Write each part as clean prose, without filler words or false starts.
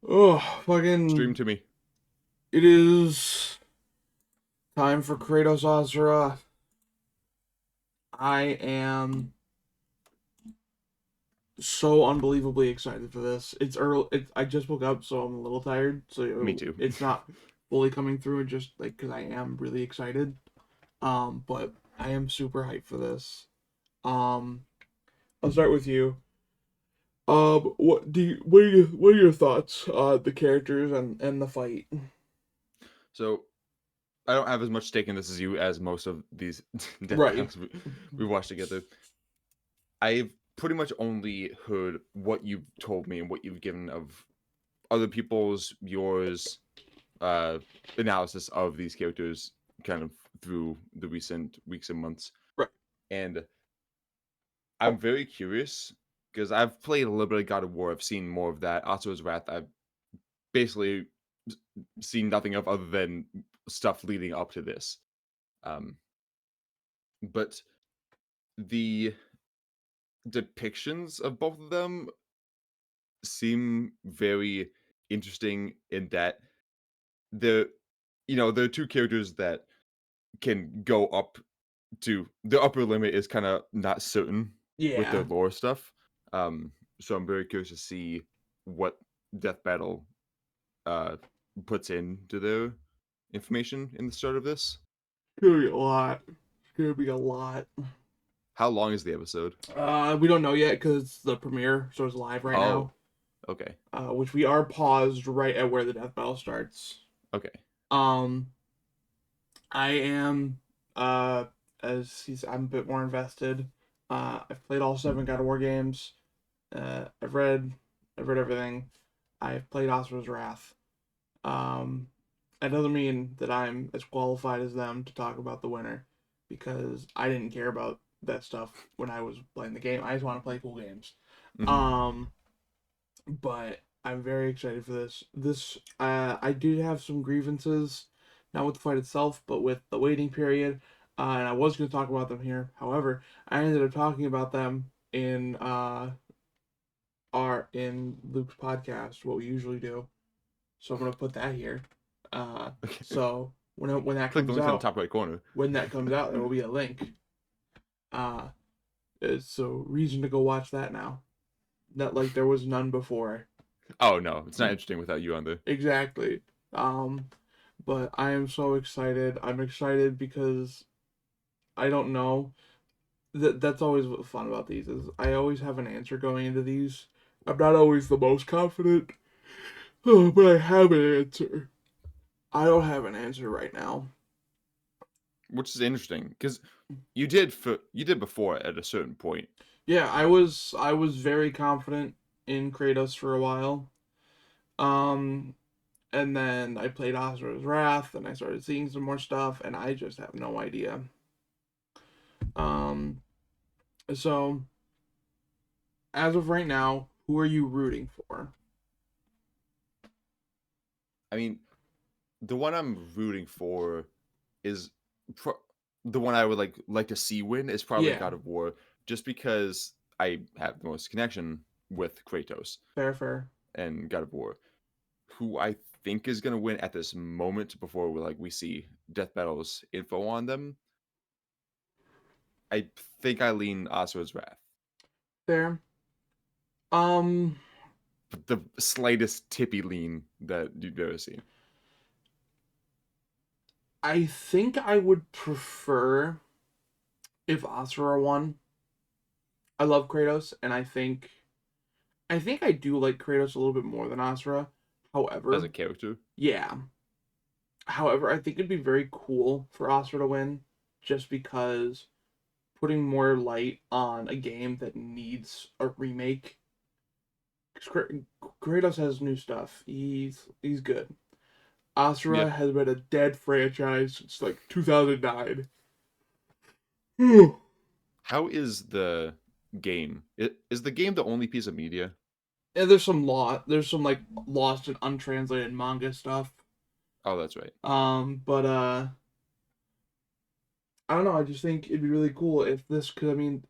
Oh, Stream fucking! to me. It is time for Kratos Asura. I am so unbelievably excited for this. It's early. I just woke up, so I'm a little tired. Me So too. it's not fully coming through, just like because I am really excited. But I am super hyped for this. Um, I'll start with you. What are your thoughts on the characters and the fight? So I don't have as much stake in this as you as most of these death Right. battles we watched together. I've pretty much only heard what you've told me and what you've given of other people's, yours, uh, analysis of these characters kind of through the recent weeks and months. Right. And I'm very curious because I've played a little bit of God of War. I've seen more of that. Asura's Wrath, I've basically seen nothing of other than stuff leading up to this. Um, but the depictions of both of them seem very interesting in that they're they're two characters that can go up to the upper limit is kind of not certain with their Yeah. lore stuff. Um, so I'm very curious to see what Death Battle uh puts into their information in the start of this. It's gonna be a lot. It's gonna be a lot. How long is the episode? We don't know yet because it's the premiere, so it's live right Oh, now. okay. Which we are paused right at where the death battle starts. Okay. Um, I am uh I'm a bit more invested. I've played all seven God of War games. I've read everything. I've played Asura's Wrath. Um, that doesn't mean that I'm as qualified as them to talk about the winner, because I didn't care about that stuff when I was playing the game. I just want to play cool games. Hmm. Um, but I'm very excited for this. I do have some grievances, not with the fight itself, but with the waiting period. And I was going to talk about them here. However, I ended up talking about them in Luke's podcast, what we usually do. So I'm gonna put that here. Okay. So when that Click the comes link in the out, top right corner. there will be a link. Uh, so reason to go watch that now. Not like there was none before. Oh no, it's not interesting without you on there. Exactly. Um, but I am so excited. I'm excited because I don't know. That's always what's fun about these is I always have an answer going into these. I'm not always the most confident, but I have an answer. I don't have an answer right now. Which is interesting because you did before at a certain point. Yeah, I was very confident in Kratos for a while. Um and then I played Asura's Wrath and I started seeing some more stuff and I just have no idea. Um so as of right now, who are you rooting for? I mean, the one I'm rooting for is pro- the one I would like to see win is probably Yeah, God of War, just because I have the most connection with Kratos fair. and God of War. Who I think is gonna win at this moment before we see Death Battle's info on them. I think I lean Asura's Wrath. Fair. Um The slightest tippy lean that you've ever seen. I think I would prefer if Asura won. I love Kratos and I think I do like Kratos a little bit more than Asura. As a However, character. yeah, However, I think it'd be very cool for Asura to win, just because putting more light on a game that needs a remake. 'Cause Kratos has new stuff. He's good. Asura Yep. has been a dead franchise since like 2009. How is the game? Is the game the only piece of media? And there's some like lost and untranslated manga stuff. Oh, that's right. But I don't know. I just think it'd be really cool if this could. I mean,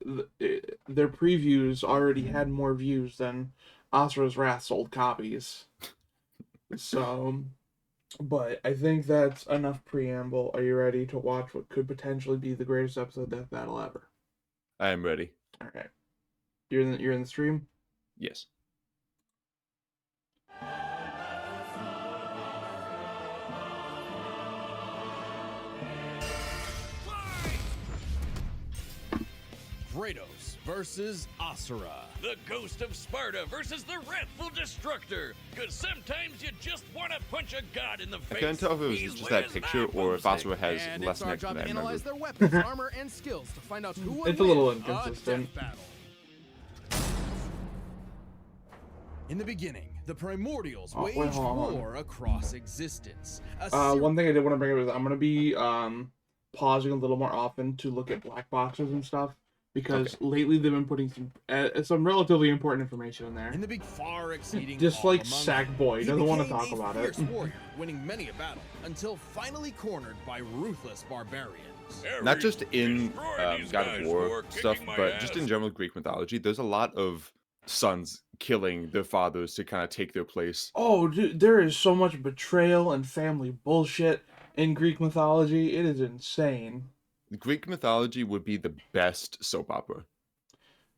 their previews already had more views than Asura's Wrath sold copies. So, but I think that's enough preamble. Are you ready to watch what could potentially be the greatest episode of Death Battle ever? I am ready. All right, you're in the stream. Yes. Kratos versus Asura. The Ghost of Sparta versus the Wrathful Destructor. Because sometimes you just want to punch a god in the face. I couldn't tell if it was He's just that with picture his or if Asura has And less it's our neck job than I to remember. analyze their weapons, armor, and skills to find out who would It's a little win inconsistent. a death battle. In the beginning, the primordials Oh, wait, waged hold on. war across existence. One thing I did want to bring up is I'm gonna be pausing a little more often to look at black boxes and stuff because lately they've been putting some relatively important information in there. In the big, far exceeding Just all like among Sackboy he doesn't want to became talk a about fierce it. warrior, winning many a battle until finally cornered by ruthless barbarians. Not just in Destroy these God guys of War for stuff, kicking my but just in ass. general Greek mythology, there's a lot of sons killing their fathers to kind of take their place. Oh, dude, there is so much betrayal and family bullshit in Greek mythology. It is insane. Greek mythology would be the best soap opera.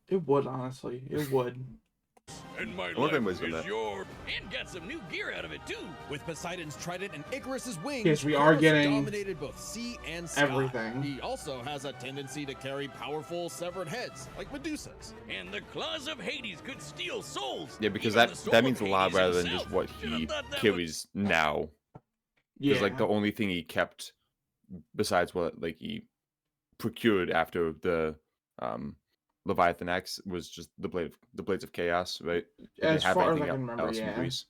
It would, honestly. It would. And my I wonder if anybody's life done is that. your... And got some new gear out of it, too. With Poseidon's trident and Icarus's wings, Yes, we are Kratos getting dominated both sea and sky. everything. He also has a tendency to carry powerful severed heads, like Medusa's. And the claws of Hades could steal souls. Yeah, because Even that the soul that of means a lot Hades rather than himself. just what Should've he thought that carries now. Yeah. Because like the only thing he kept besides what like he procured after the Leviathan Axe was just the blades of chaos, right? He didn't As have far as anything I can remember, else in yeah. Greece.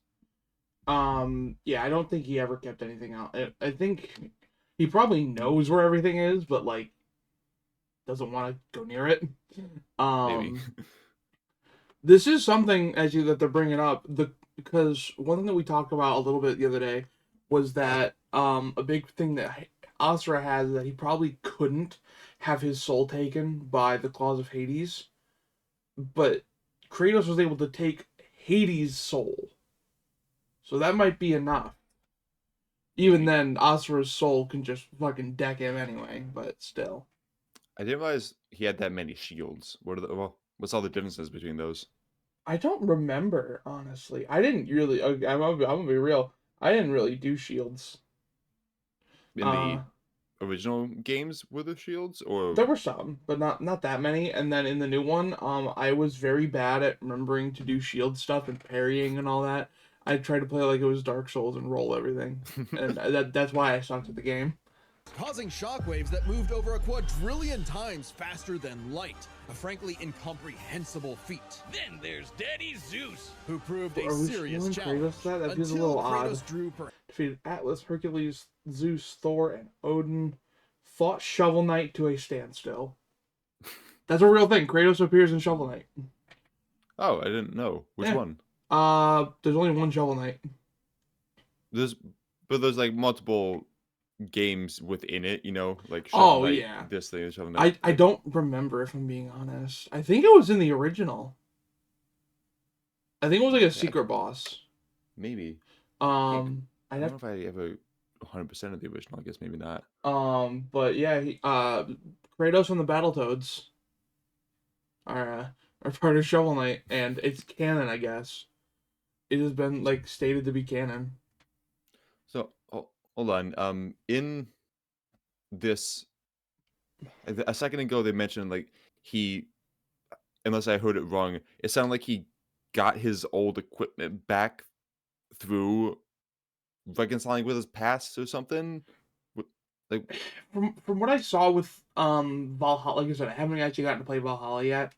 Yeah, I don't think he ever kept anything out. I think he probably knows where everything is, but like doesn't want to go near it. Maybe. This is something actually that they're bringing up because one thing that we talked about a little bit the other day was that a big thing that Asura has is that he probably couldn't have his soul taken by the claws of Hades, but Kratos was able to take Hades' soul. So that might be enough. Even then, Asura's soul can just fucking deck him anyway, but still. I didn't realize he had that many shields. What's all the differences between those? I don't remember, honestly. I didn't really. I'm gonna be real. I didn't really do shields. In the original games, were there shields or There were some, but not that many. And then in the new one, I was very bad at remembering to do shield stuff and parrying and all that. I tried to play like it was Dark Souls and roll everything, and that's why I sucked at the game. Causing shockwaves that moved over a quadrillion times faster than light. A frankly incomprehensible feat. Then there's Daddy Zeus. Who proved a Are we serious feeling challenge. Kratos that? That feels a Until little odd. Kratos drew Defeated Atlas, Hercules, Zeus, Thor, and Odin. Fought Shovel Knight to a standstill. That's a real thing. Kratos appears in Shovel Knight. Oh, I didn't know. Which Yeah. one? There's only one Shovel Knight. There's like multiple games within it, like Oh, Shovel Knight, yeah. this thing, Shovel Knight. I don't remember, if I'm being honest. I think it was in the original. I think it was like a secret boss. Maybe. I'd I have don't know if I ever 100% of the original. I guess maybe not. but yeah, Kratos and the Battletoads are part of Shovel Knight, and it's canon, I guess. It has been like stated to be canon. So hold on. In this, a second ago, they mentioned like he, unless I heard it wrong, it sounded like he got his old equipment back through reconciling with his past or something. Like, From what I saw with Valhalla, like I said, I haven't actually gotten to play Valhalla yet.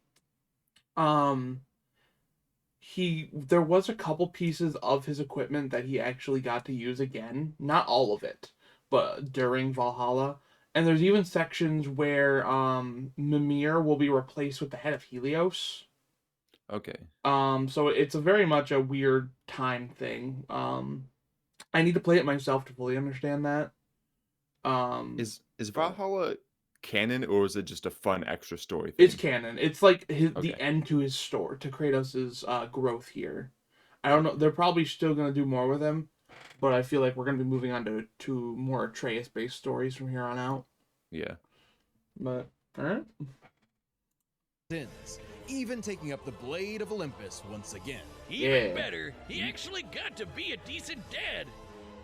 There was a couple pieces of his equipment that he actually got to use again. Not all of it, but during Valhalla. And there's even sections where Mimir will be replaced with the head of Helios. okay. So it's a very much a weird time thing. I need to play it myself to fully understand that. Is Valhalla canon, or is it just a fun extra story thing? It's canon. It's like the Okay. end to Kratos's growth here. I don't know. They're probably still gonna do more with him, but I feel like we're gonna be moving on to more Atreus-based stories from here on out. Yeah. But all right. Sins, even taking up the Blade of Olympus once again. Even Yeah. better, he actually got to be a decent dad.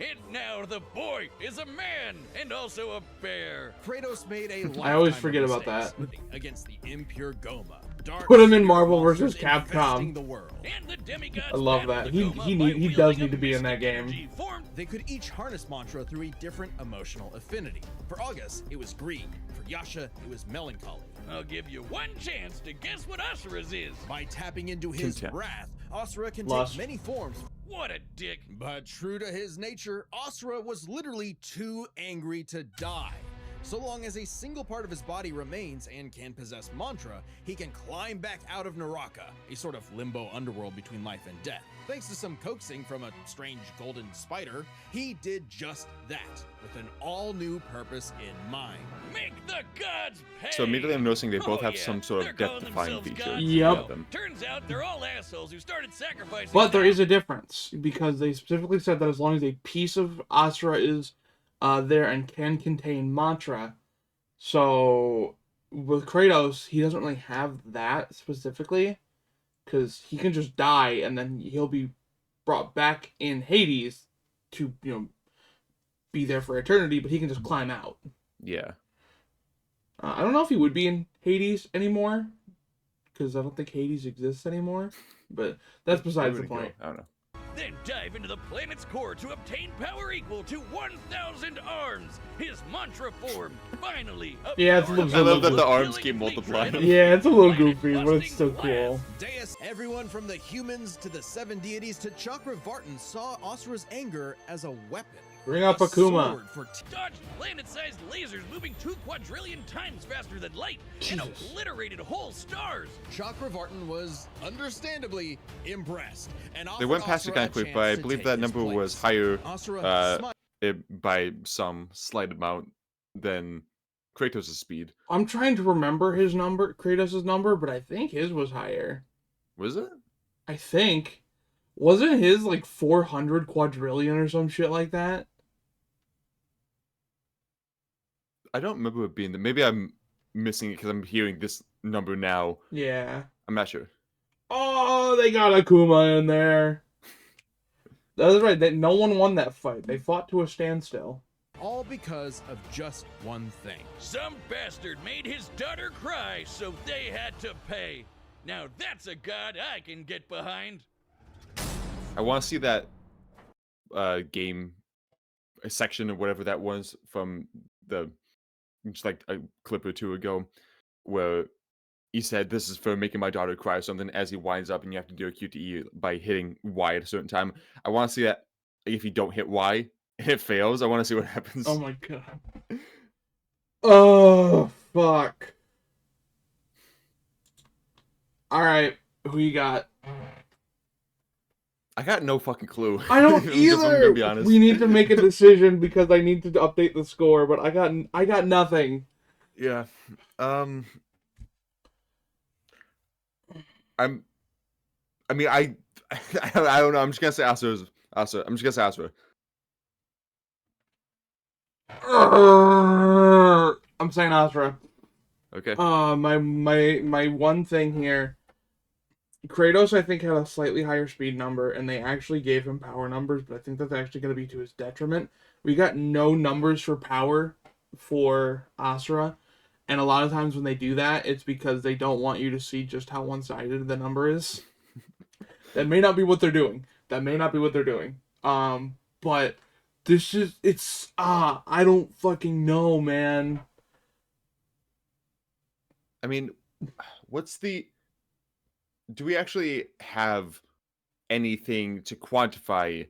And now the boy is a man and also a bear. Kratos made a I always lifetime of forget about mistakes that. against the impure Goma. Dark Put him in spirit Marvel monsters vs. Capcom. infesting the world. And the demigods I love battled that. the He- Goma he by need- he does wielding need a to be in that mystic game. energy formed They could each harness mantra through a different emotional affinity. For August, it was greed. For Yasha, it was melancholy. I'll give you one chance to guess what Asura's is. By tapping into his Contempt. wrath, Asura can Lust. take many forms. What a dick. But true to his nature, Asura was literally too angry to die. So long as a single part of his body remains and can possess mantra, he can climb back out of Naraka, a sort of limbo underworld between life and death. Thanks to some coaxing from a strange golden spider, he did just that, with an all-new purpose in mind. Make the gods pay. So immediately I'm noticing they both have yeah. some sort They're of calling death-defying themselves feature. gods Yep. now. Them. Turns out they're all assholes who started sacrificing. But there cows. is a difference because they specifically said that as long as a piece of Asura is there and can contain mantra, so with Kratos he doesn't really have that specifically because he can just die and then he'll be brought back in Hades to be there for eternity, but he can just climb out. Yeah. I don't know if he would be in Hades anymore because I don't think Hades exists anymore, but that's besides the Where would point. it go? I don't know. Then dive into the planet's core to obtain power equal to 1,000 arms. His mantra form, finally. A Yeah, it's a power little- I love that Killing the arms keep multiplying. Yeah, it's a little goofy, but it's still cool. Deus, everyone from the humans to the seven deities to Chakravartin saw Asura's anger as a weapon. Bring up A Akuma. sword for Dodged planet-sized lasers moving 2 quadrillion times faster than light and Jesus. obliterated whole stars. Chakravartin was understandably impressed. And They went past it kind of quick, but I believe that number was higher Asura by some slight amount than Kratos' speed. I'm trying to remember his number, Kratos' number, but I think his was higher. Was it? I think. Wasn't his like 400 quadrillion or some shit like that? I don't remember it being there. Maybe I'm missing it because I'm hearing this number now. Yeah. I'm not sure. Oh, they got Akuma in there. That's right. That no one won that fight. They fought to a standstill. all because of just one thing. Some bastard made his daughter cry, so they had to pay. Now that's a god I can get behind. I want to see that game section or whatever that was from the just like a clip or two ago, where he said this is for making my daughter cry or something as he winds up and you have to do a QTE by hitting Y at a certain time. I want to see that if you don't hit Y and it fails, I want to see what happens. Oh my god. Oh, fuck. Alright, who you got? I got no fucking clue. I don't Because I'm either. gonna be honest. We need to make a decision because I need to update the score, but I got nothing. Yeah. I mean, I don't know. I'm just gonna say Asura. I'm just gonna say Asura. I'm saying Asura. Okay. My one thing here. Kratos, I think, had a slightly higher speed number, and they actually gave him power numbers, but I think that's actually going to be to his detriment. We got no numbers for power for Asura, and a lot of times when they do that, it's because they don't want you to see just how one-sided the number is. That may not be what they're doing. But this is, I don't fucking know, man. I mean, do we actually have anything to quantify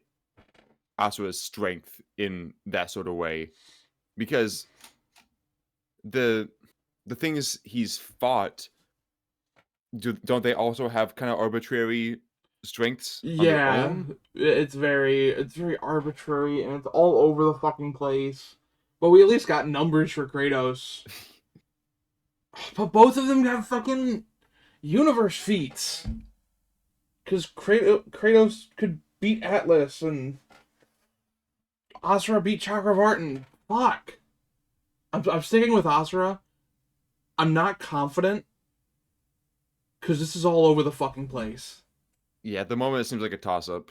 Asura's strength in that sort of way? Because the things he's fought, don't they also have kind of arbitrary strengths on their Yeah, own? it's very arbitrary and it's all over the fucking place. But we at least got numbers for Kratos. But both of them have fucking universe feats. Because Kratos could beat Atlas and Asura beat Chakravartin. Fuck. I'm sticking with Asura. I'm not confident. Because this is all over the fucking place. Yeah, at the moment it seems like a toss-up.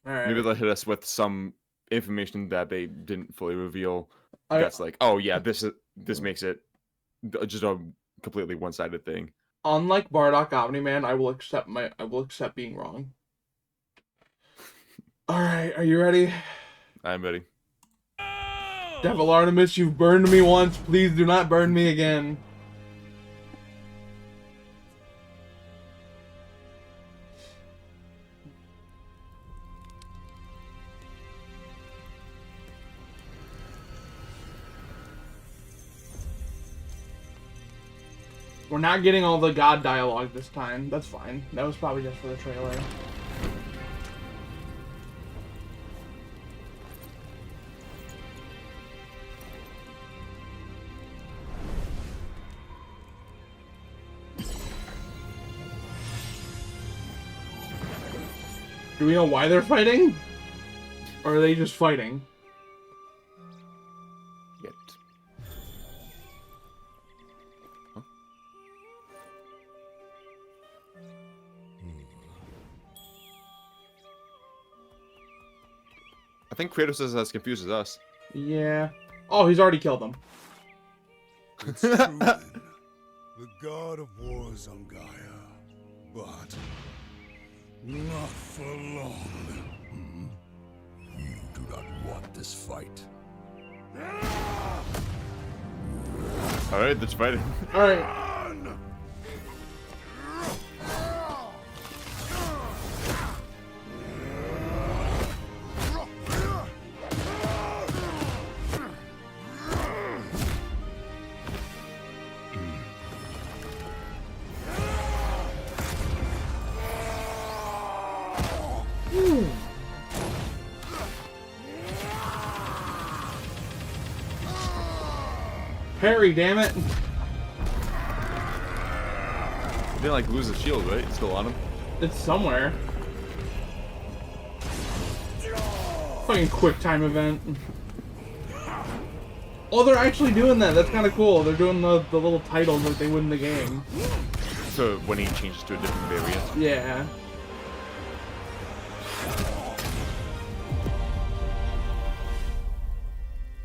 Alright. Maybe they'll hit us with some information that they didn't fully reveal. I- That's like, oh yeah, this makes it just a completely one-sided thing. Unlike Bardock Omni-Man, I will accept being wrong. Alright, are you ready? I'm ready. Devil Artemis, you've burned me once. Please do not burn me again. We're not getting all the god dialogue this time. That's fine. That was probably just for the trailer. Do we know why they're fighting? Or are they just fighting? Yet. Huh? I think Kratos is as confused as us. Yeah. Oh, he's already killed them. It's true then. The god of war is on Gaia, but not for long. You do not want this fight. Alright, let's fight it. Alright. Run! Parry, damn it. He didn't like lose the shield, right? It's still on him. It's somewhere. Fucking quick time event. Oh, they're actually doing that. That's kind of cool. They're doing the little titles like they would in the game. So when he changes to a different variant. Yeah.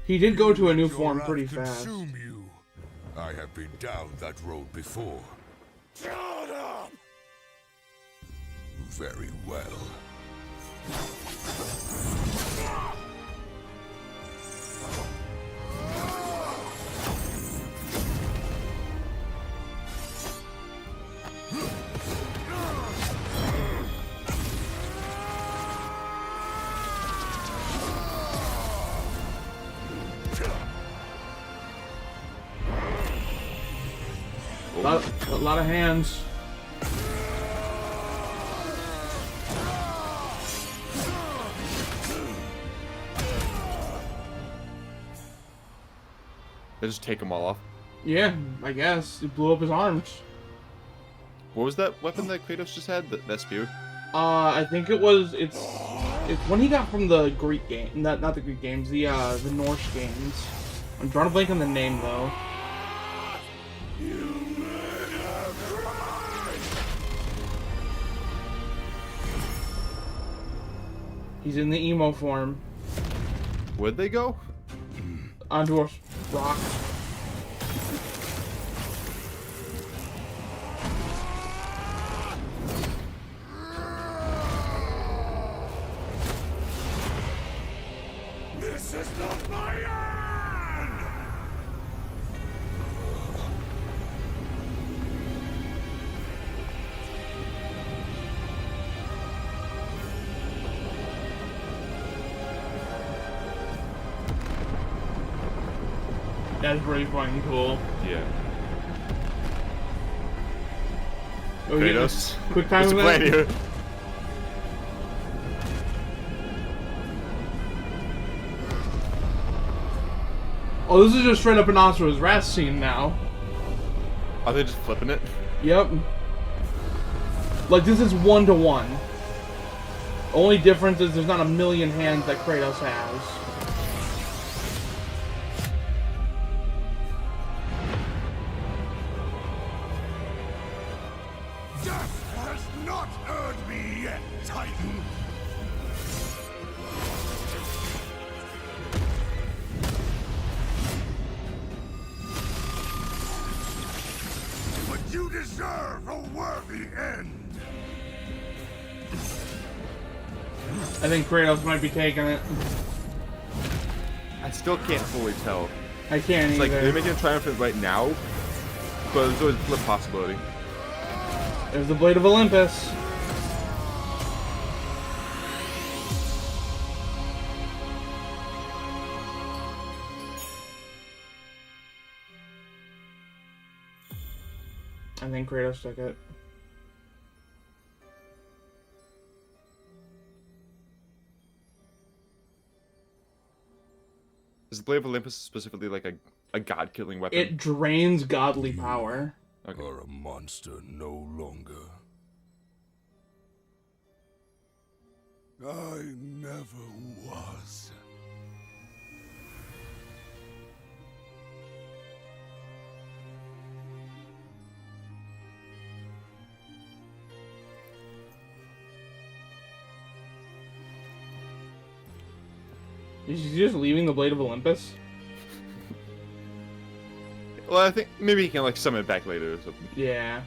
He did go to a new Your form wrath pretty fast. consume you. I have been down that road before. Shut up! Very well. A lot of hands. They just take them all off. Yeah, I guess. It blew up his arms. What was that weapon that Kratos just had? That spear? I think it's when he got from the Greek game, not the Greek games, the Norse games. I'm drawing a blank on the name though. He's in the emo form. Where'd they go? Onto a rock. This is not my end! That's pretty fucking cool. Yeah. Oh, we get Kratos. quick time What's the plan event. here? Oh, this is just straight up an Asura's Wrath scene now. Are they just flipping it? Yep. Like, this is 1-to-1. Only difference is there's not a million hands that Kratos has. deserve a worthy end. I think Kratos might be taking it. I still can't fully tell. I can't It's like either. they're making a triumphant right now, but there's always a flip possibility. There's the Blade of Olympus. I think Kratos took it. Is the Blade of Olympus specifically like a god-killing weapon? It drains godly power. Okay. Are a monster no longer. I never was. Is he just leaving the Blade of Olympus? Well, I think maybe he can like summon it back later or something. Yeah.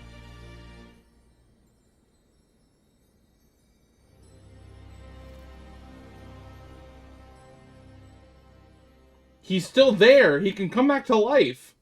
He's still there. He can come back to life.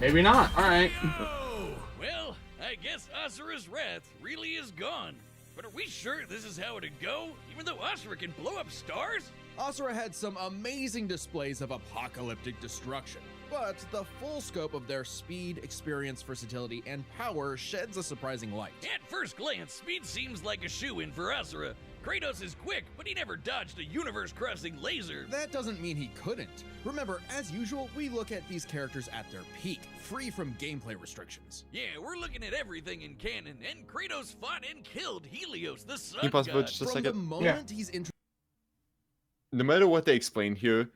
Maybe not. All right. Oh, well, I guess Asura's wrath really is gone. But are we sure this is how it'd go? Even though Asura can blow up stars? Asura had some amazing displays of apocalyptic destruction, but the full scope of their speed, experience, versatility, and power sheds a surprising light. At first glance, speed seems like a shoo-in for Asura. Kratos is quick, but he never dodged a universe-crossing laser. That doesn't mean he couldn't. Remember, as usual, we look at these characters at their peak, free from gameplay restrictions. Yeah, we're looking at everything in canon, and Kratos fought and killed Helios, the sun Can you pause for god. just a From second? the moment he's introduced, No matter what they explain here,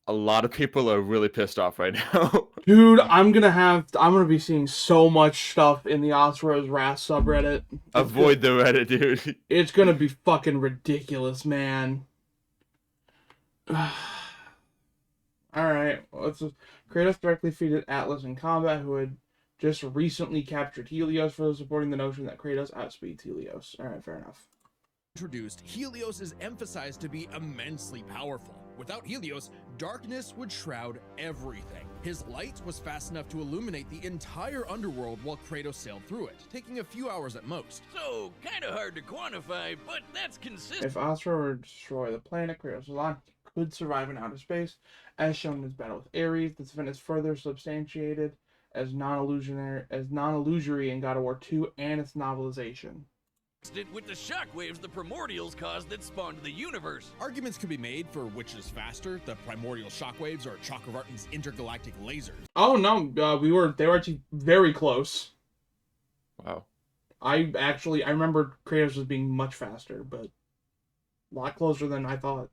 a lot of people are really pissed off right now. Dude, I'm gonna be seeing so much stuff in the Asura's Wrath subreddit. Avoid the Reddit, dude. It's gonna be fucking ridiculous, man. Alright, Kratos directly defeated Atlas in combat, who had just recently captured Helios, further supporting the notion that Kratos outspeeds Helios. Alright, fair enough. Helios is emphasized to be immensely powerful. Without Helios, darkness would shroud everything. His light was fast enough to illuminate the entire underworld while Kratos sailed through it, taking a few hours at most. So, kinda hard to quantify, but that's consistent. If Asura were to destroy the planet, Kratos alone could survive in outer space, as shown in his battle with Ares. This event is further substantiated as non-illusory in God of War 2 and its novelization. With the shockwaves the primordials caused that spawned the universe. Arguments could be made for which is faster, the primordial shockwaves or Chakravartin's intergalactic lasers. Oh no, they were actually very close. Wow. I remember Kratos was being much faster, but a lot closer than I thought.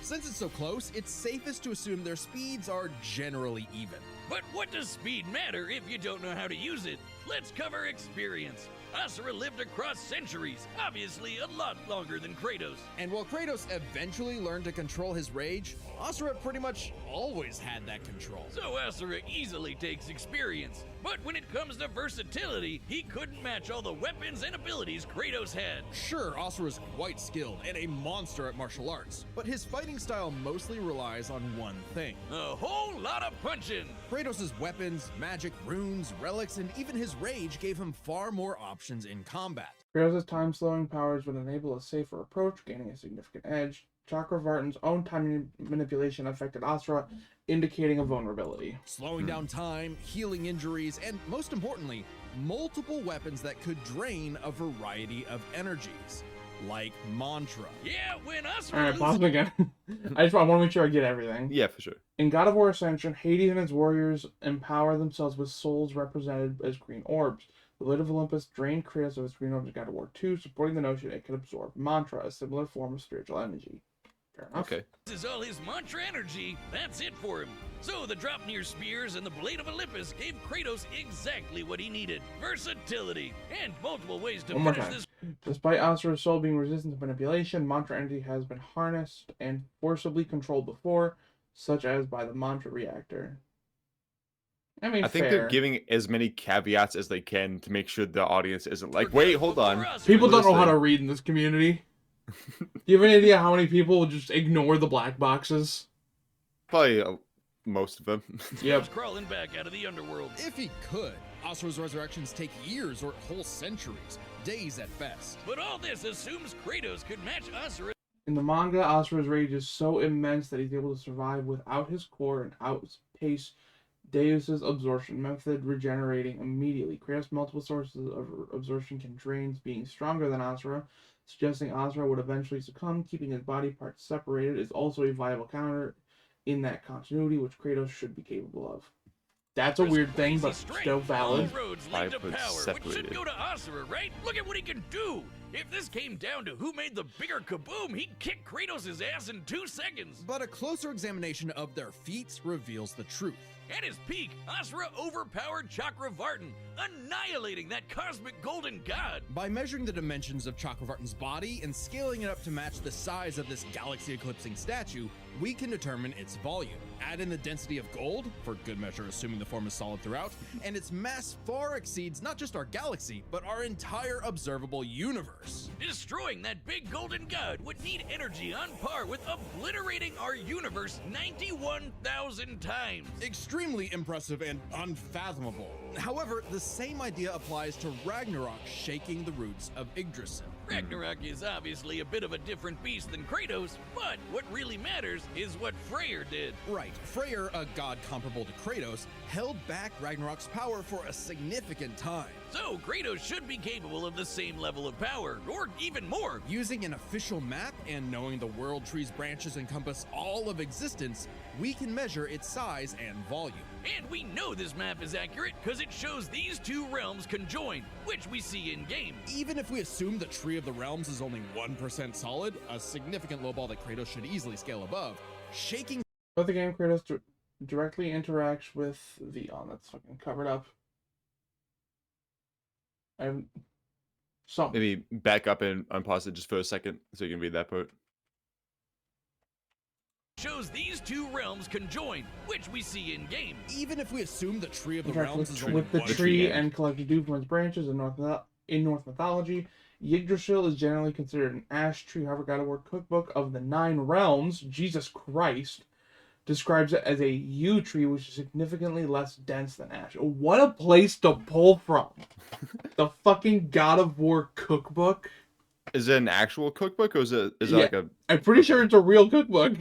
Since it's so close, it's safest to assume their speeds are generally even. But what does speed matter if you don't know how to use it? Let's cover experience. Asura lived across centuries, obviously a lot longer than Kratos. And while Kratos eventually learned to control his rage, Asura pretty much always had that control. So Asura easily takes experience. But when it comes to versatility, he couldn't match all the weapons and abilities Kratos had. Sure, Asura's quite skilled and a monster at martial arts, but his fighting style mostly relies on one thing. A whole lot of punching. Kratos' weapons, magic, runes, relics, and even his rage gave him far more options in combat. Kratos' time-slowing powers would enable a safer approach, gaining a significant edge. Chakravartin's own time manipulation affected Asura, indicating a vulnerability. Slowing down time, healing injuries, and most importantly, multiple weapons that could drain a variety of energies, like Mantra. Yeah, when Asura Alright, pause it again. I want to make sure I get everything. Yeah, for sure. In God of War Ascension, Hades and his warriors empower themselves with souls represented as green orbs. The Blade of Olympus drained Kratos of his green orbs in God of War 2, supporting the notion it could absorb Mantra, a similar form of spiritual energy. Fair enough. Okay. is all his mantra energy, that's it for him. So the Dropnir spears and the Blade of Olympus gave Kratos exactly what he needed. Versatility, and multiple ways to One more finish time. this. Despite Asura's soul being resistant to manipulation, Mantra energy has been harnessed and forcibly controlled before, such as by the Mantra reactor. I mean, I think they're fair. giving as many caveats as they can to make sure the audience isn't like, wait, hold on. People don't know how Listen. to read in this community. Do you have any idea how many people will just ignore the black boxes? Probably most of them. Yep. Crawling back out of the underworld. If he could, Asura's resurrections take years or whole centuries, days at best. But all this assumes Kratos could match Asura. In the manga, Asura's rage is so immense that he's able to survive without his core and outpace Deus's absorption method, regenerating immediately. Kratos' multiple sources of absorption can drain, being stronger than Asura, suggesting Asura would eventually succumb. Keeping his body parts separated is also a viable counter in that continuity, which Kratos should be capable of. That's a weird thing, but still valid. All roads lead to Five foot power, which should separated. go to Asura, right? Look at what he can do! If this came down to who made the bigger kaboom, he'd kick Kratos' ass in 2 seconds. But a closer examination of their feats reveals the truth. At his peak, Asura overpowered Chakravartin, annihilating that cosmic golden god. By measuring the dimensions of Chakravartin's body and scaling it up to match the size of this galaxy-eclipsing statue, we can determine its volume. Add in the density of gold, for good measure assuming the form is solid throughout, and its mass far exceeds not just our galaxy, but our entire observable universe. Destroying that big golden god would need energy on par with obliterating our universe 91,000 times. Extremely impressive and unfathomable. However, the same idea applies to Ragnarok shaking the roots of Yggdrasil. Ragnarok is obviously a bit of a different beast than Kratos, but what really matters is what Freyr did. Right, Freyr, a god comparable to Kratos, held back Ragnarok's power for a significant time. So Kratos should be capable of the same level of power, or even more. Using an official map and knowing the world tree's branches encompass all of existence, we can measure its size and volume. And we know this map is accurate because it shows these two realms conjoined, which we see in game. Even if we assume the Tree of the Realms is only 1% solid, a significant lowball that Kratos should easily scale above, shaking But the game Kratos directly interacts with the... Oh, that's fucking covered up. So Maybe back up and unpause it just for a second so you can read that part. Shows these two realms conjoined, which we see in game. even if we assume the Tree of the interact Realms is with, only with the 1%. tree and collected dew from its branches in Norse mythology. Yggdrasil is generally considered an ash tree. However, God of War Cookbook of the Nine Realms, Jesus Christ, describes it as a yew tree, which is significantly less dense than ash. What a place to pull from! The fucking God of War Cookbook. Is it an actual cookbook or is it Yeah. like a... I'm pretty sure it's a real cookbook.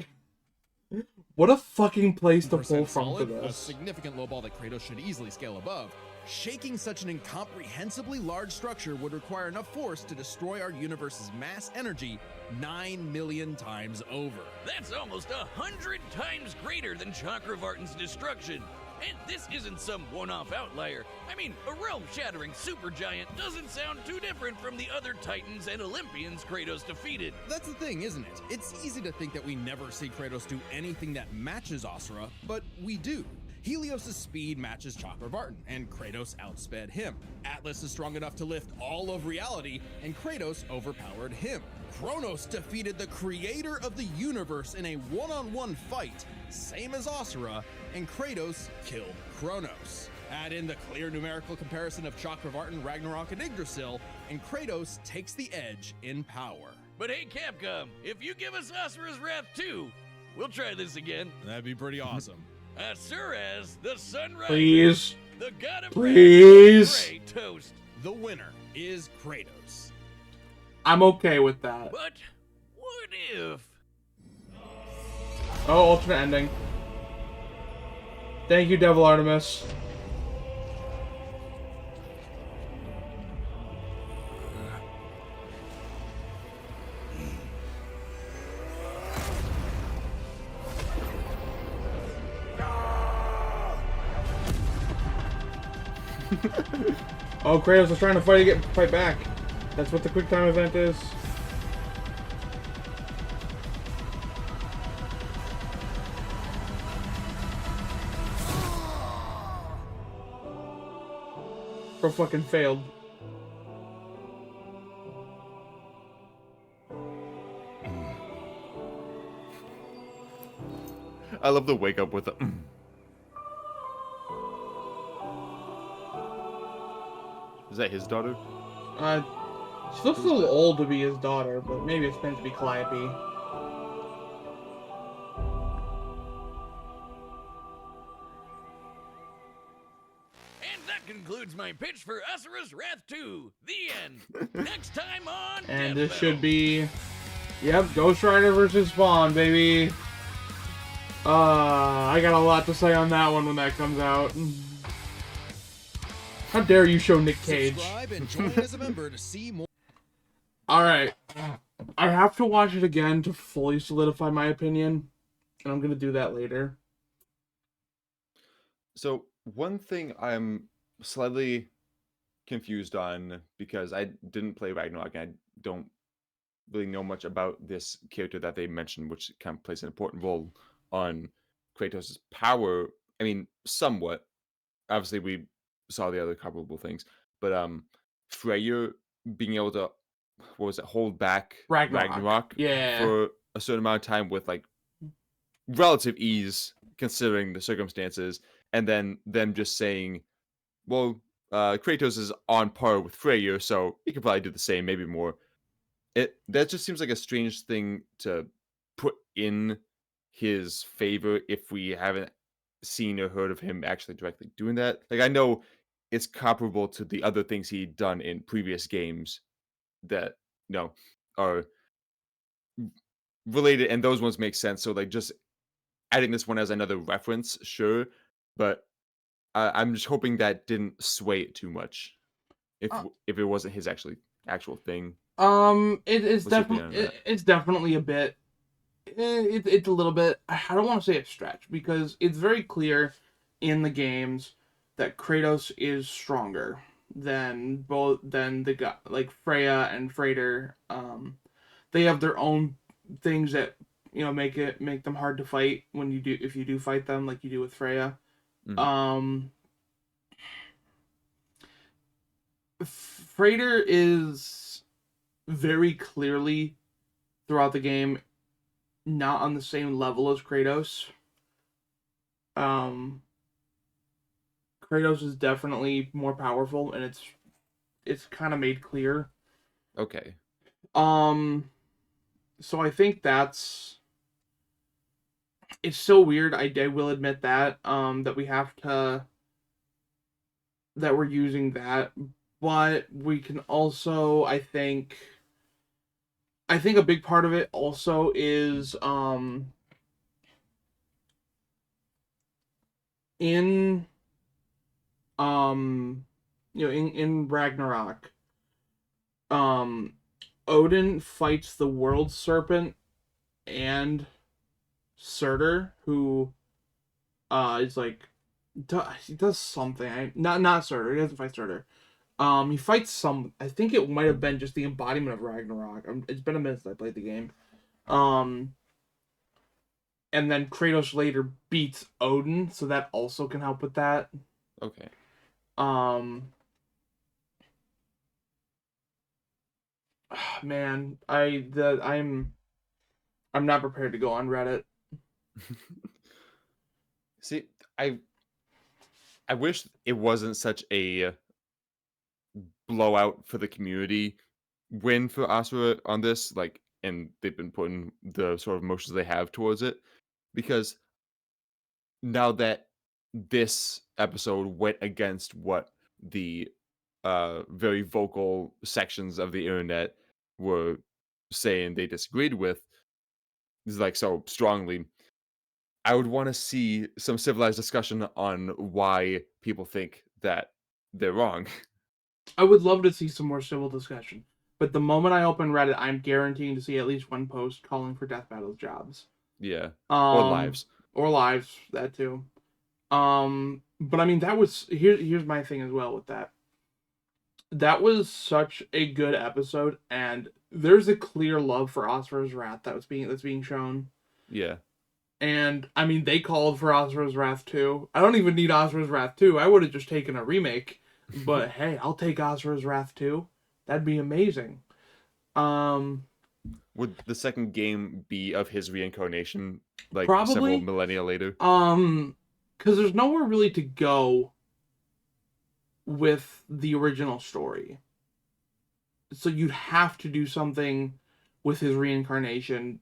What a fucking place to pull 1% from for solid, a this. significant lowball that Kratos should easily scale above. Shaking such an incomprehensibly large structure would require enough force to destroy our universe's mass energy 9 million times over. That's almost 100 times greater than Chakravartin's destruction. And this isn't some one-off outlier. I mean, a realm-shattering supergiant doesn't sound too different from the other Titans and Olympians Kratos defeated. That's the thing, isn't it? It's easy to think that we never see Kratos do anything that matches Asura, but we do. Helios' speed matches Chakravartin, and Kratos outsped him. Atlas is strong enough to lift all of reality, and Kratos overpowered him. Kronos defeated the creator of the universe in a one-on-one fight, same as Asura, and Kratos killed Kronos. Add in the clear numerical comparison of Chakravartin, Ragnarok, and Yggdrasil, and Kratos takes the edge in power. But hey, Capcom, if you give us Asura's Wrath too, we'll try this again. That'd be pretty awesome. Asuras, the Sunrise, Please. the God of Please. Wrath, Grey Toast. The winner is Kratos. I'm okay with that. But what if? Oh, alternate ending. Thank you, Devil Artemis. Oh, Kratos is trying to fight back. That's what the quick time event is. Bro fucking failed. I love the wake up with the... that his daughter? She looks a little old to be his daughter, but maybe it's meant to be Calliope. And that concludes my pitch for Asura's Wrath 2. The end. Next time on And Death this Metal. should be, yep, Ghost Rider versus Spawn, baby. I got a lot to say on that one when that comes out. How dare you show Nick Cage? Subscribe and join as a member to see more. Alright. I have to watch it again to fully solidify my opinion. And I'm going to do that later. So one thing I'm slightly confused on, because I didn't play Ragnarok and I don't really know much about this character that they mentioned, which kind of plays an important role on Kratos' power. I mean, somewhat. Obviously, we saw the other comparable things, but Freyr being able to, what was it, hold back Ragnarok. Yeah. for a certain amount of time with like relative ease considering the circumstances, and then them just saying, well, Kratos is on par with Freyr, so he could probably do the same, maybe more. That just seems like a strange thing to put in his favor if we haven't seen or heard of him actually directly doing that. Like, I know it's comparable to the other things he'd done in previous games that, are related, and those ones make sense. So, like, just adding this one as another reference, sure, but I'm just hoping that didn't sway it too much. If it wasn't his actual thing. It's What's your opinion on definitely that? it's definitely a bit. It's a little bit. I don't want to say a stretch because it's very clear in the games that Kratos is stronger than the guy like Freya and Freyr. They have their own things that make them hard to fight when if you do fight them like you do with Freya. Mhm. Freyr is very clearly throughout the game not on the same level as Kratos. Kratos is definitely more powerful, and it's kind of made clear. Okay. So I think it's so weird. I will admit that that we have to that we're using that, but we can also I think a big part of it also is in in Ragnarok, Odin fights the world serpent and Surtur, who is like he does something. Not Surtur. He doesn't fight Surtur. He fights some. I think it might have been just the embodiment of Ragnarok. It's been a minute since I played the game. And then Kratos later beats Odin, so that also can help with that. Okay. Man, I'm not prepared to go on Reddit. See, I wish it wasn't such a blowout for the community win for Asura on this, like, and they've been putting the sort of emotions they have towards it, because now that this episode went against what the very vocal sections of the internet were saying they disagreed with, like, so strongly, I would want to see some civilized discussion on why people think that they're wrong. I would love to see some more civil discussion, but the moment I open Reddit, I'm guaranteeing to see at least one post calling for Death Battle's jobs. Yeah. Or lives. Or lives, that too. But I mean, that was here's my thing as well with that. That was such a good episode, and there's a clear love for Asura's Wrath that's being shown. Yeah. And I mean, they called for Asura's Wrath 2. I don't even need Asura's Wrath 2. I would have just taken a remake. But hey, I'll take Asura's Wrath 2. That'd be amazing. Would the second game be of his reincarnation, like Probably. several millennia later? Because there's nowhere really to go with the original story. So you'd have to do something with his reincarnation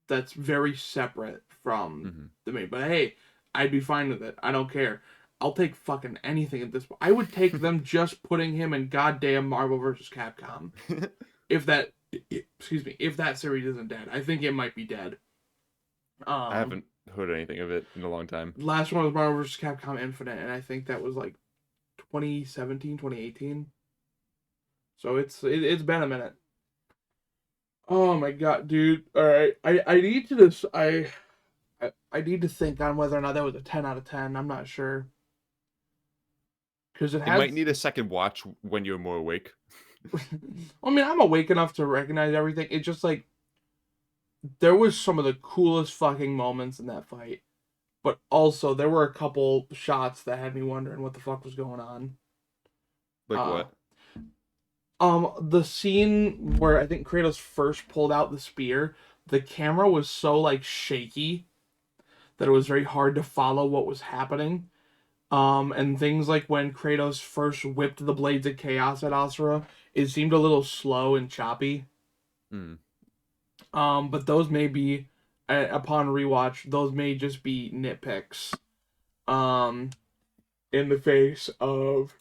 that's very separate from the main. But hey, I'd be fine with it. I don't care. I'll take fucking anything at this point. I would take them just putting him in goddamn Marvel vs. Capcom. If that series isn't dead. I think it might be dead. I haven't heard anything of it in a long time. Last one was Marvel vs. Capcom Infinite, and I think that was like 2017, 2018. So it's been a minute. Oh my god, dude. Alright. I need to I need to think on whether or not that was a 10 out of 10. I'm not sure. Because it You has... might need a second watch when you're more awake. I mean, I'm awake enough to recognize everything. It's just like there was some of the coolest fucking moments in that fight. But also there were a couple shots that had me wondering what the fuck was going on. Like what? The scene where I think Kratos first pulled out the spear, the camera was so like shaky that it was very hard to follow what was happening. And things like when Kratos first whipped the blades of chaos at Asura, it seemed a little slow and choppy. But those may be, upon rewatch, those may just be nitpicks. In the face of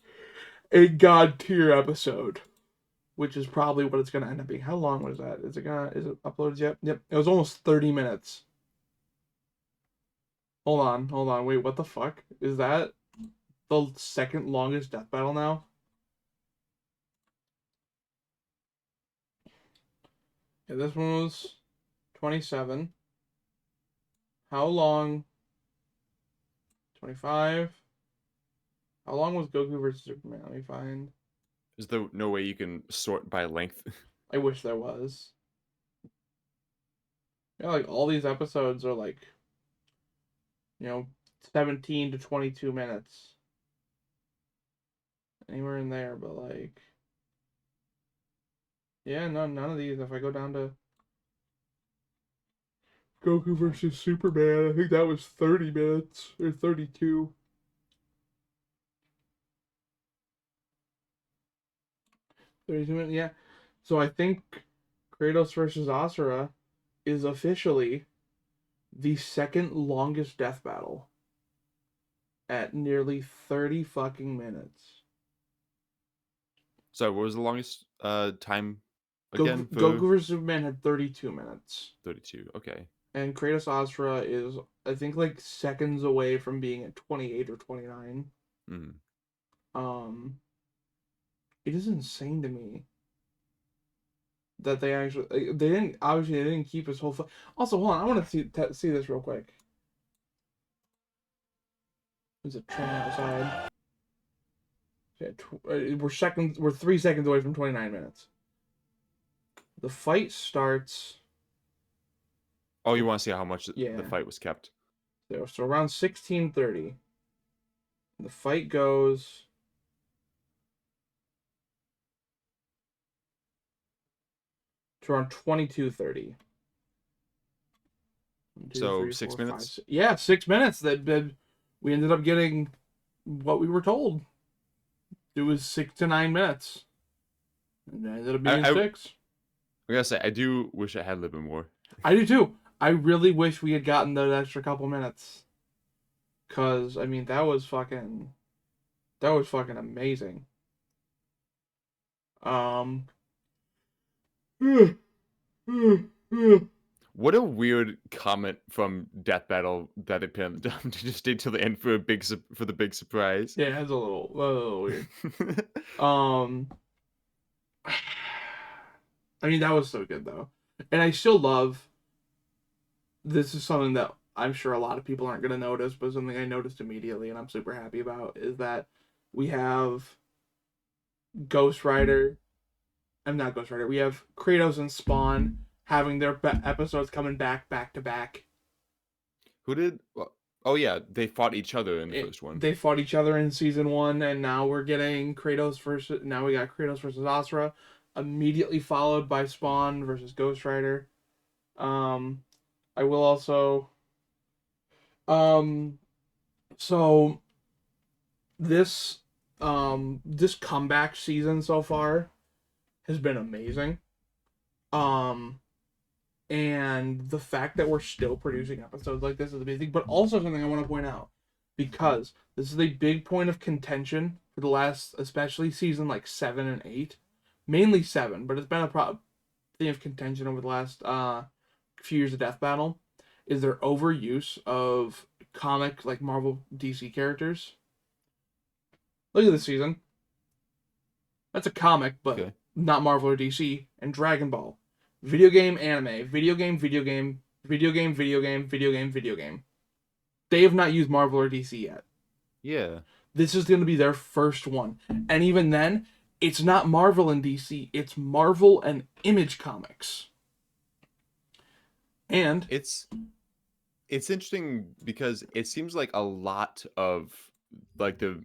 a god tier episode, which is probably what it's gonna end up being. How long was that? Is it uploaded yet? Yep, it was almost 30 minutes. Hold on, wait, what the fuck? Is that the second longest death battle now? Yeah, this one was 27. How long? 25. How long was Goku versus Superman? Let me find. Is there no way you can sort by length? I wish there was. Yeah, like all these episodes are like, 17 to 22 minutes. Anywhere in there, but like, yeah, none of these. If I go down to Goku versus Superman, I think that was 30 minutes or 32. 32 minutes, yeah. So I think Kratos versus Asura is officially the second longest death battle at nearly 30 fucking minutes. So what was the longest time again? Goku vs. Superman had 32 minutes. 32, okay. And Kratos Asura is, I think, like seconds away from being at 28 or 29. It is insane to me that they actually they didn't keep his whole. Also, hold on, I want to see this real quick. There's a train outside. Yeah, we're 3 seconds away from 29 minutes. The fight starts. Oh, you want to see how much Yeah. the fight was kept? So around 16:30. The fight goes to around 22:30. So 6 minutes? Yeah, 6 minutes. That we ended up getting what we were told. It was 6 to 9 minutes. And it ended up being 6. I gotta say, I do wish I had a little bit more. I do too. I really wish we had gotten that extra couple minutes. Cause I mean that was fucking amazing. What a weird comment from Death Battle that it pinned to just stay till the end for the big surprise. Yeah, it's a little weird. I mean that was so good though. And I still love, this is something that I'm sure a lot of people aren't going to notice, but something I noticed immediately and I'm super happy about is that we have Ghost Rider. I'm not Ghost Rider. We have Kratos and Spawn having their episodes coming back to back. Who did? Oh yeah, they fought each other in the first one. They fought each other in season 1, and now we're getting Kratos versus. Now we got Kratos versus Asura, immediately followed by Spawn versus Ghost Rider. I will also. So, this this comeback season so far has been amazing. And the fact that we're still producing episodes like this is amazing, but also something I want to point out, because this is a big point of contention for the last, especially season like 7 and 8, mainly 7, but it's been a thing of contention over the last few years of Death Battle, is their overuse of comic like Marvel DC characters. Look at this season. That's a comic, but Okay. not Marvel or DC. And Dragon Ball. Video game, anime. Video game, video game. Video game, video game, video game, video game. They have not used Marvel or DC yet. Yeah. This is going to be their first one. And even then, it's not Marvel and DC. It's Marvel and Image Comics. And It's interesting because it seems like a lot of like the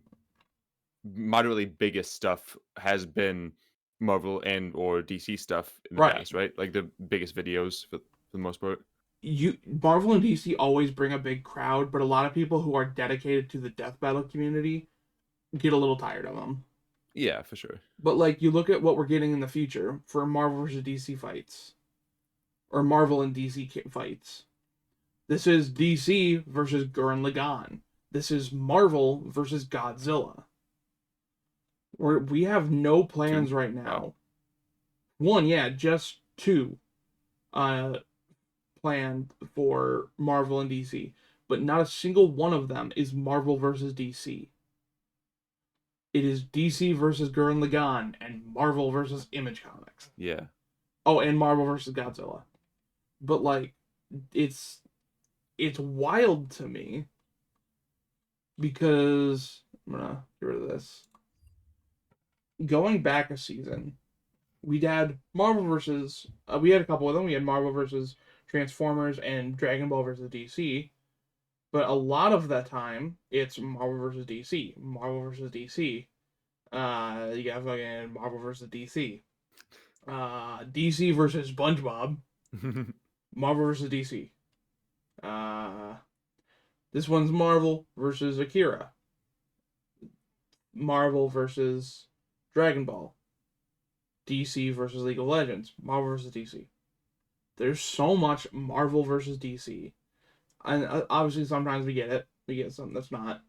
moderately biggest stuff has been Marvel and or DC stuff in the Right. past, right? Like the biggest videos for the most part. Marvel and DC always bring a big crowd, but a lot of people who are dedicated to the Death Battle community get a little tired of them. Yeah, for sure. But like you look at what we're getting in the future for Marvel versus DC fights, or Marvel and DC fights. This is DC versus Gurren Lagann. This is Marvel versus Godzilla. We have no plans 2? right now. Wow. 1, yeah, just 2 planned for Marvel and DC, but not a single one of them is Marvel versus DC. It is DC versus Gurren Lagann and Marvel versus Image Comics. Yeah. Oh, and Marvel versus Godzilla. But like, it's wild to me because I'm gonna get rid of this. Going back a season, we had Marvel versus we had a couple of them. We had Marvel versus Transformers and Dragon Ball versus DC. But a lot of that time, it's Marvel versus DC. Marvel versus DC. You got fucking Marvel versus DC. DC versus SpongeBob. Marvel versus DC. This one's Marvel versus Akira. Marvel versus Dragon Ball. DC versus League of Legends. Marvel versus DC. There's so much Marvel versus DC. And obviously sometimes we get it. We get something that's not.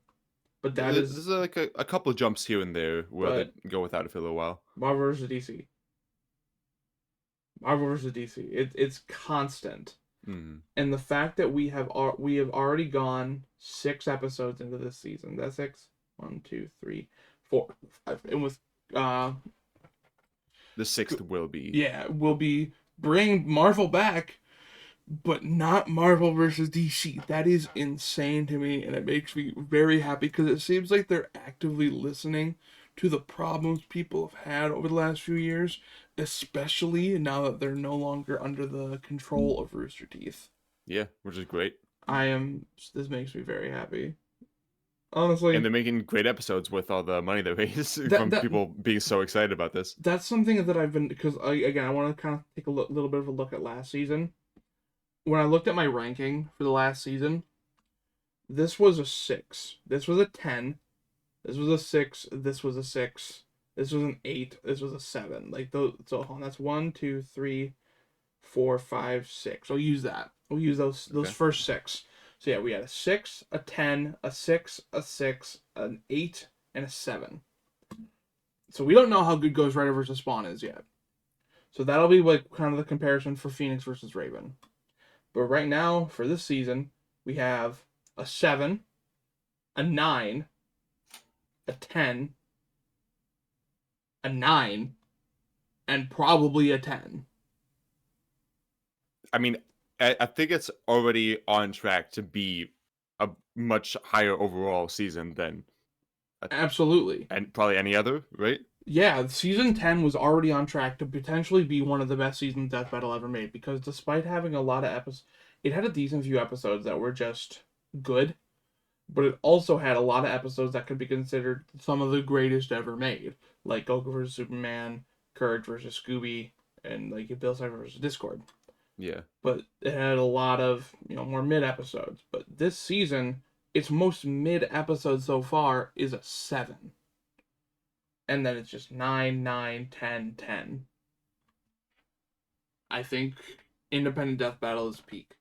But that There's is like a couple of jumps here and there where But- they go without it for a little while. Marvel versus DC. Marvel versus DC. It's constant. Mm. And the fact that we have already gone 6 episodes into this season. That's 6. 1, 2, 3, 4, 5. And with The 6th will be. yeah, we'll be bringing Marvel back, but not Marvel versus DC. That is insane to me, and it makes me very happy because it seems like they're actively listening to the problems people have had over the last few years, especially now that they're no longer under the control of Rooster Teeth. Yeah, which is great. This makes me very happy. Honestly, And they're making great episodes with all the money they raise from that- people being so excited about this. that's something that I've been, because I want to kind of take a little bit of a look at last season. When I looked at my ranking for the last season, this was a 6. This was a 10. This was a 6. This was a 6. This was an 8. This was a 7. Like those. So hold on, that's 1, 2, 3, 4, 5, 6. I'll use that. We'll use those Okay. first 6. So yeah, we had a 6, a 10, a 6, a 6, an 8, and a 7. So we don't know how good Ghost Rider versus Spawn is yet. So that'll be like kind of the comparison for Phoenix versus Raven. But right now, for this season, we have a 7, a 9, a 10, a 9, and probably a 10. I mean, I think it's already on track to be a much higher overall season than Absolutely. and probably any other, right? Yeah, season 10 was already on track to potentially be one of the best seasons Death Battle ever made, because despite having a lot of episodes, it had a decent few episodes that were just good, but it also had a lot of episodes that could be considered some of the greatest ever made, like Goku vs. Superman, Courage vs. Scooby, and like Bill Cipher vs. Discord. Yeah. But it had a lot of, more mid episodes. But this season, its most mid episode so far is a 7. and then it's just 9, 9, 10, 10. I think Independent Death Battle is peak.